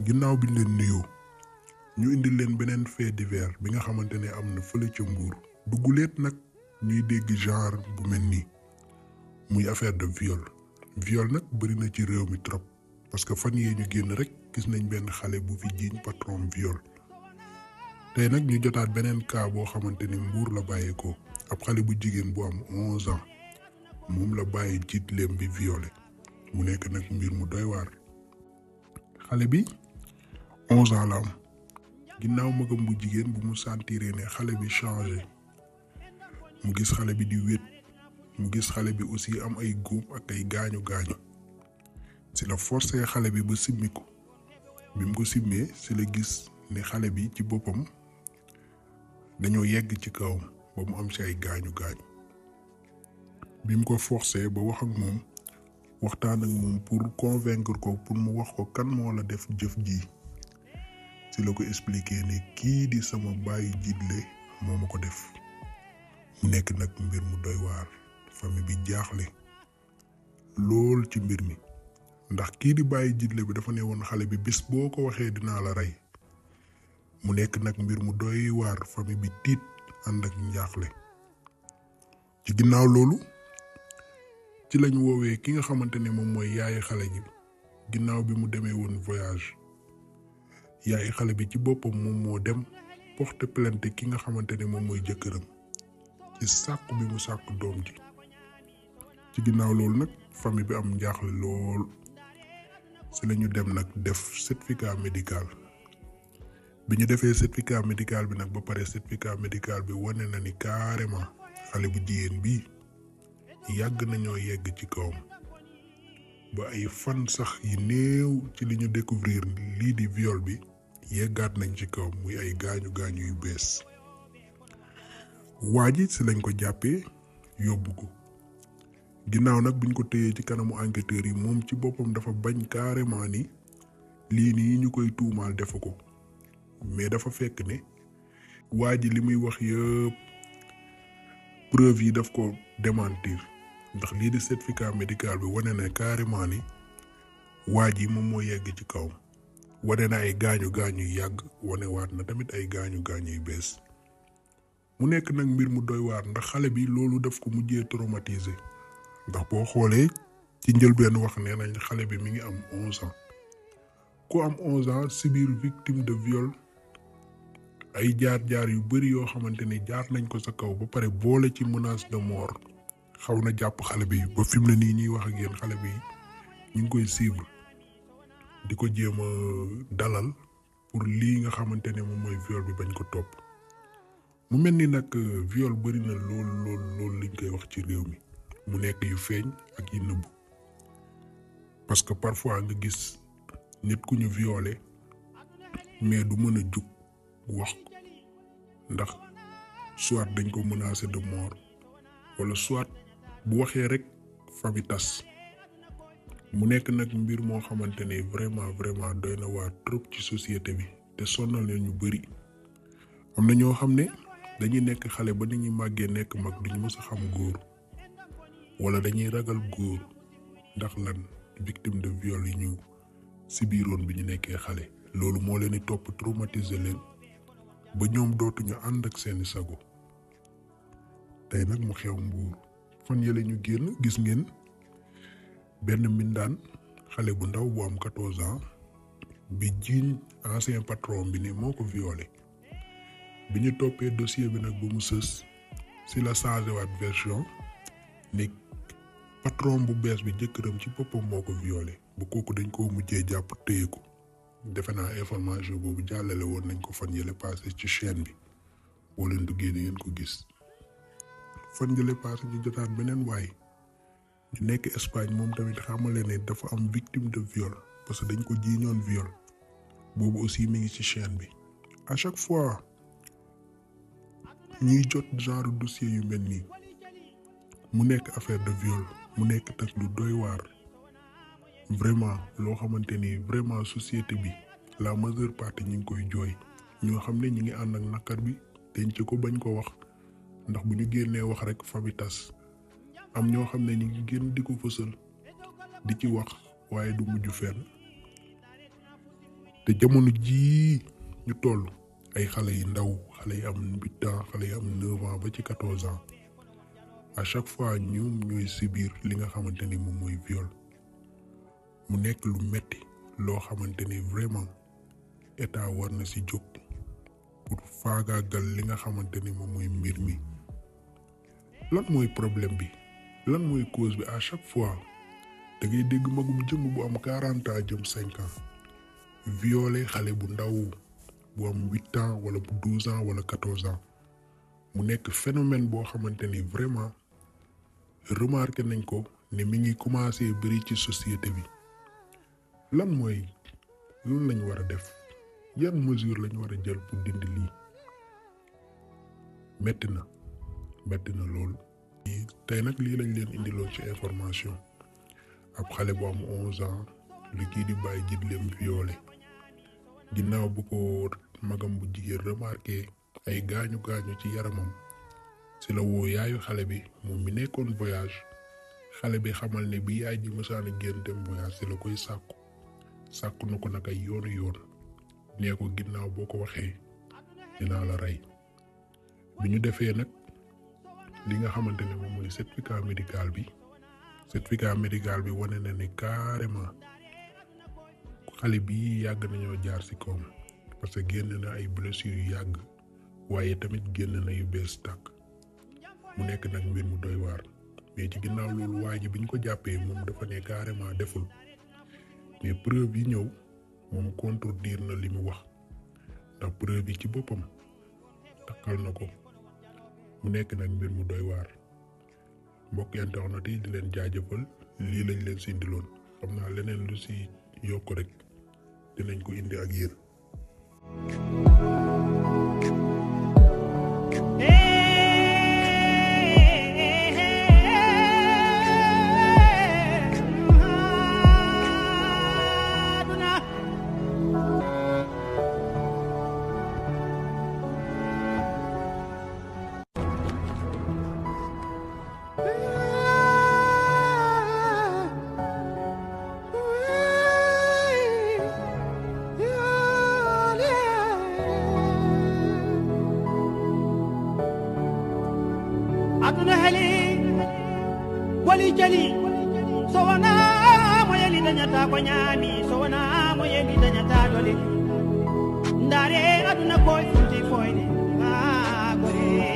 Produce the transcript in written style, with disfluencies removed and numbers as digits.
ginnaaw biñ leen nuyoo ñu indil leen beneen fait divers bi nga xamante ne am na fële ca Mbuur dugguleet nag ñuy dégg genre bu mel nii muy affaire de viol nag bëri na ci réew mi trop parce que fan yee ñu génn rek gis nañ benn xale bu fi jiiñ patron viol tey nag ñu jotaat beneen cas boo xamante ni Mbuur la bàyyeekoo ab xale bu jigéen bu am 11 ans moom la bàyyi jiitleem bi violé mu nekk nag mbir mu doy waar xale bi 11 ans la am ginnaaw magam bu jigéen bu mu sentiree ne xale bi changé mu gis xale bi di wét mu gis xale bi aussi am ay góom ak ay gaañu si la forcé xale bi ba simmi ko bi mu ko simmee si la gis ne xale bi ci boppam dañoo yegg ci kawam ba mu am si ay gaañu bi mu ko forcé ba wax ak moom waxtaan ak moom pour convaincre ko pour mu wax ko kan moo la def jëf ji si la ko expliquer ne kii di sama bàyyi jiitle moo ma ko def mu nekk nag mbir mu doy waar famille bi jaaxle lool ci mbir mi ndax kii di bàyyi jiitle bi dafa ne woon xale bi bis boo ko waxee dinaa la rey mu nekk nag mbir mu doy waar famille bi tiit ànd ak njaaxle ci ginnaaw loolu ci lañ woowee ki nga xamante ne moom mooy yaayi xale ji ginnaaw bi mu demee woon voyage yaayi xale bi ci boppam moom moo dem porter plainte ki nga xamante ne moom mooy jëkkëram ci sàkku bi mu sàkku doom ji ci ginnaaw loolu nag famille bi am njaaxle lool si la ñu dem nag def certificat médical bi ñu defee certificat médical bi nag ba pare certificat médical bi wane na ni carrément xale bu jigéen bii yàgg nañoo yegg ci kawam ba ay fan sax yi néew ci li ñu découvrir lii di viol bi yeggaat nañ ci kawam muy ay gaañu yu bees waa ji si lañ ko jàppee yóbbu ko ginnaaw nag buñ ko téyee ci kanamu enquêteurs yi moom ci boppam dafa bañ carrément ni lii nii ñu koy tuumaal defu ko mais dafa fekk ne waa ji li muy wax yëpp preuve yi daf ko démentir ndax lii di certificat médical bi wane na carrément ni waa ji moom moo yegg ci kawam wane na ay gaañu yu yàgg wane waat na tamit ay gaañu yu bees mu nekk nag mbir mu doy waar ndax xale bi loolu daf ko mujjee traumatisé ndax boo xoolee ci njëlbeen wax nee nañ xale bi mi ngi am 11 ans ku am 11 ans si biir victime de viol ay jaar yu bari yoo xamante ni jaar nañ ko sa kaw ba pare boole ci menace de mort xaw na jàpp xale bi ba fi mu ne nii ñuy wax ak yéen xale bi ñu ngi koy suivre di ko jéem a dalal pour lii nga xamante ne moom mooy viol bi bañ ko topp mu mel ni nag viol bari na lool liñ koy wax ci réew mi mu nekk yu feeñ ak yi nëbbu parce que parfois nga gis nit ku ñu violé mais du mën a jug wax ndax soit dañ ko menacé de mort wala soit bu waxee rek famille tas mu nekk nag mbir moo xamante ne vraiment doy na waa trop ci société bi te sonal leen ñu bari am na ñoo xam ne dañuy nekk xale ba ni ñuy màggee nekk mag duñu mës a xam góor wala dañuy ragal góor ndax lan victime de viol yi ñu si biiroon bi ñu nekkee xale loolu moo leen di topp traumatiser leen ba ñoom dootuñu ànd ak seeni sago tey nag mu xew Mbuur fan yële ñu génn gis ngeen benn mbindaan xale bu ndaw bu am 14 ans bi jiiñ ancien patron bi ne moo ko violé bi ñu toppee dossier bi nag ba mu sës si la changé waat version ne patron bu bees bi jëkkëram ci boppam moo ko violé bu kooku dañ koo mujjee jàpp téye ko defe naa information boobu jàllale woon nañ ko fan yële passé ci chaîne bi boo leen duggee di ngeen ko gis fan yële passé ñu jotaat beneen waay ñu nekk Espagne moom tamit xamale ne dafa am victime de viol parce que dañ ko jiiñoon viol boobu aussi mi ngi ci chaîne bi à chaque fois ñuy jot genre dossier yu mel nii mu nekk affaire de viol mu nekk nag lu doy waar vraiment loo xamante ni vraiment société bi la majeure partie ñu ngi koy jooy ñoo xam ne ñu ngi ànd ak nakar bi denc ko bañ ko wax ndax bu ñu génnee wax rek famille tas am ñoo xam ne ñu ngi génn di ko fësal di ci wax waaye du mujj fenn te jamono jii ñu toll ay xale yi ndaw xale yi am 8 ans xale yi am 9 ans ba ci 14 ans à chaque fois ñoom ñooy subir li nga xamante ni moom mooy viol mu nekk lu metti loo xamante ni vraiment état war na si jóg pour faagaagal li nga xamante ni moom mooy mbir mi. lan mooy problème bi lan mooy cause bi à chaque fois da ngay dégg magum jëm bu am 40 ans jëm 5 ans violé xale bu ndaw bu am 8 ans wala bu 12 ans wala 14 ans mu nekk phénomène boo xamante ni vraiment remarqué nañ ko ne mi ngi commencé bëri ci société bi. lan mooy loolu lañ war a def yan mesure lañ war a jël pour dindi lii metti na loolu. tey nag lii lañ leen indiloon ci information ab xale bu am 11 ans lu kii di bàyyi jidleem violé ginnaaw bu ko magam bu jigéen remarqué ay gaañu ci yaramam si la woo yaayu xale bi moom mi nekkoon voyage xale bi xamal ne bi yaay ji mësaana génn dem voyage si la koy sàkku na ko nag ay yoon nee ko ginnaaw boo ko waxee dinaa la rey. bi ñu defee nag li nga xamante ne moom mooy certificat médical bi wane na ne carrément xale bi yàgg nañoo jaar ci kawam parce que génn na ay blessures yu yàgg waaye tamit génn na yu bees tàkk mu nekk nag mbir mu doy waar mais ci ginnaaw loolu waa ji bi ñu ko jàppee moom dafa ne carrément deful mais preuve yi ñëw moom contredire na li mu wax ndax preuve yi ci boppam takkal na ko mu nekk nag mbir mu doy waar mbokk internet yi di leen jaajëfal lii lañ leen si indiloon xam naa leneen lu si yokk rek dinañ ko indi ak yéen. aduna heli wali jali so wana mo yeli dañata ko ñaami so wana mo yeli dañata dole ndare aduna koy futi foyde ma gore